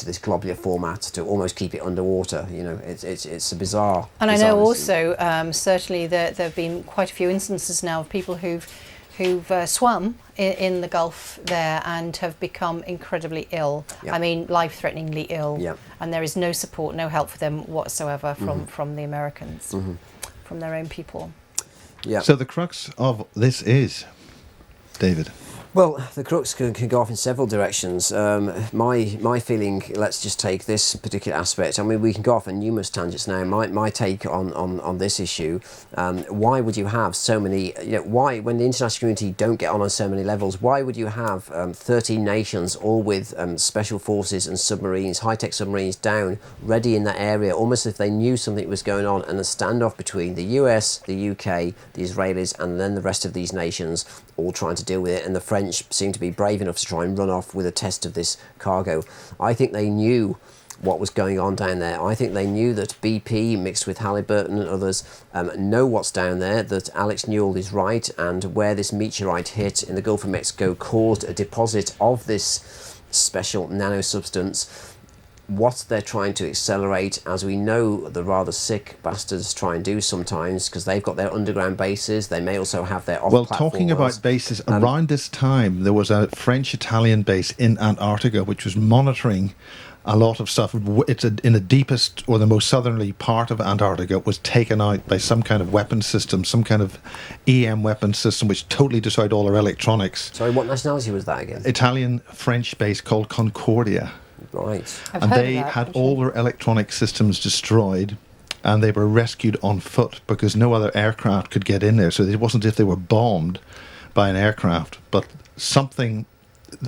this globular format to almost keep it underwater? It's a bizarre. And I know also certainly there have been quite a few instances now of people who've swum in the Gulf there and have become incredibly ill. I mean, life-threateningly ill. And there is no support, no help for them whatsoever from the Americans, from their own people. So the crux of this is, David? Well, the crux can go off in several directions. My feeling, let's just take this particular aspect. I mean, we can go off on numerous tangents now. My take on this issue, why would you have so many, why, when the international community don't get on so many levels, why would you have 13 nations all with special forces and submarines, high-tech submarines down, ready in that area, almost as if they knew something was going on, and a standoff between the US, the UK, the Israelis, and then the rest of these nations, all trying to deal with it, and the French seem to be brave enough to try and run off with a test of this cargo. I think they knew what was going on down there. I think they knew that BP mixed with Halliburton and others know what's down there, that Alex Newell is right, and where this meteorite hit in the Gulf of Mexico caused a deposit of this special nano substance. What they're trying to accelerate, as we know the rather sick bastards try and do sometimes, because they've got their underground bases, they may also have their off-platform Well, talking wells. about bases, around this time there was a French-Italian base in Antarctica which was monitoring a lot of stuff. It's in the deepest or the most southerly part of Antarctica, was taken out by some kind of weapon system, some kind of EM weapon system which totally destroyed all their electronics. Sorry, what nationality was that again? Italian-French base called Concordia. Right. And they had all their electronic systems destroyed, and they were rescued on foot because no other aircraft could get in there. So it wasn't as if they were bombed by an aircraft, but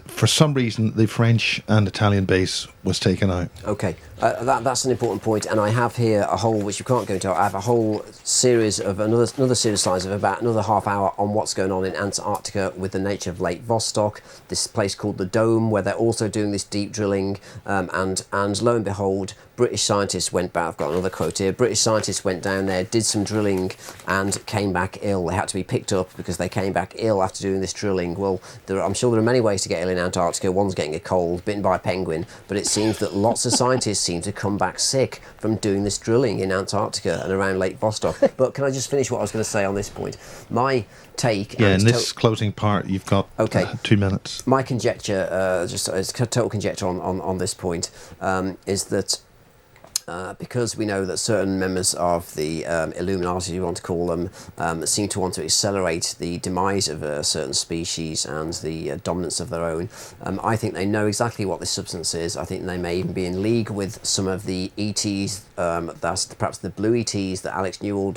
for some reason, the French and Italian base was taken out. Okay, that's an important point, and I have here a whole, which you can't go into, I have a whole series of, another series of slides of about another half hour on what's going on in Antarctica with the nature of Lake Vostok, this place called the Dome, where they're also doing this deep drilling, and lo and behold, British scientists went back, I've got another quote here, British scientists went down there, did some drilling, and came back ill. They had to be picked up because they came back ill after doing this drilling. Well, I'm sure there are many ways to get ill in Antarctica. One's getting a cold, bitten by a penguin, but it seems that lots of scientists seem to come back sick from doing this drilling in Antarctica and around Lake Vostok. But can I just finish what I was going to say on this point? My take... Yeah, in this closing part, you've got 2 minutes. My conjecture, just as total conjecture on this point, is that because we know that certain members of the Illuminati, you want to call them, seem to want to accelerate the demise of a certain species and the dominance of their own. I think they know exactly what this substance is. I think they may even be in league with some of the ETs, that's perhaps the blue ETs that Alex Newell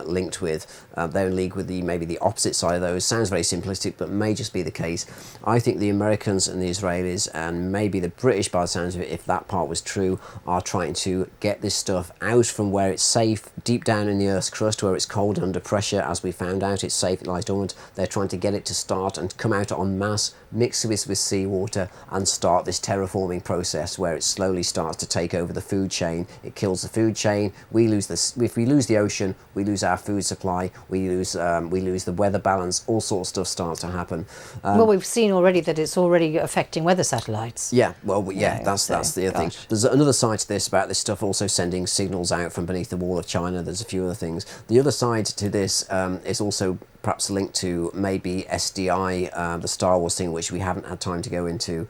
linked with. They're in league with maybe the opposite side of those. Sounds very simplistic, but may just be the case. I think the Americans and the Israelis, and maybe the British, by the sounds of it, if that part was true, are trying to get this stuff out from where it's safe, deep down in the Earth's crust, where it's cold and under pressure. As we found out, it's safe, it lies dormant. They're trying to get it to start and come out en masse, mix with seawater, and start this terraforming process where it slowly starts to take over the food chain. It kills the food chain. We lose if we lose the ocean, we lose our food supply. We lose the weather balance. All sorts of stuff starts to happen. Well, we've seen already that it's already affecting weather satellites. Yeah, well, yeah, that's the other thing. There's another side to this about this stuff also sending signals out from beneath the wall of China. There's a few other things. The other side to this is also perhaps linked to maybe SDI, the Star Wars thing, which we haven't had time to go into,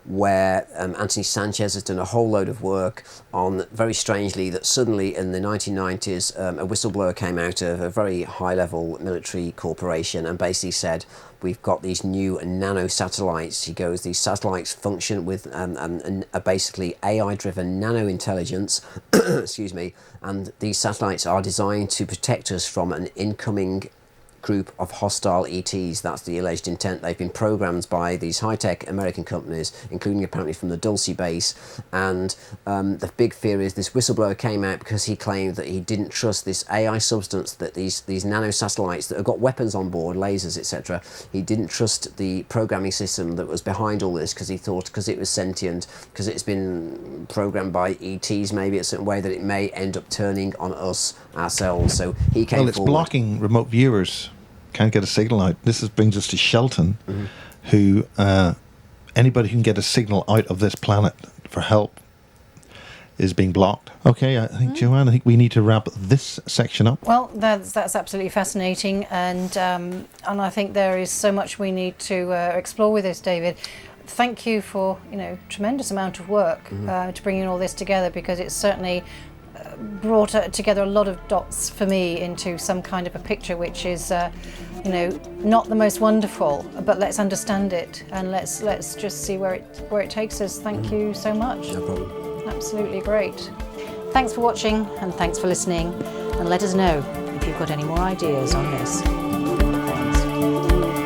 where Anthony Sanchez has done a whole load of work on, very strangely, that suddenly in the 1990s, a whistleblower came out of a very high-level military corporation and basically said, we've got these new nano satellites. He goes, these satellites function with basically AI-driven nano intelligence, excuse me, and these satellites are designed to protect us from an incoming group of hostile ETs. That's the alleged intent. They've been programmed by these high-tech American companies, including apparently from the Dulce base, and the big fear is this whistleblower came out because he claimed that he didn't trust this AI substance, that these nano satellites that have got weapons on board, lasers, etc. He didn't trust the programming system that was behind all this, because he thought, because it was sentient, because it's been programmed by ETs maybe a certain way, that it may end up turning on us ourselves. So he came Well, it's forward. blocking remote viewers. Can't get a signal out. This brings us to Shelton, who anybody who can get a signal out of this planet for help is being blocked. Okay, I think Joanne, I think we need to wrap this section up. Well, that's absolutely fascinating, and I think there is so much we need to explore with this, David. Thank you for tremendous amount of work to bringing all this together, because it's certainly brought together a lot of dots for me into some kind of a picture which is not the most wonderful, but let's understand it and let's just see where it takes us. Thank you so much. No problem. Absolutely great. Thanks for watching and thanks for listening, and let us know if you've got any more ideas on this. Thanks.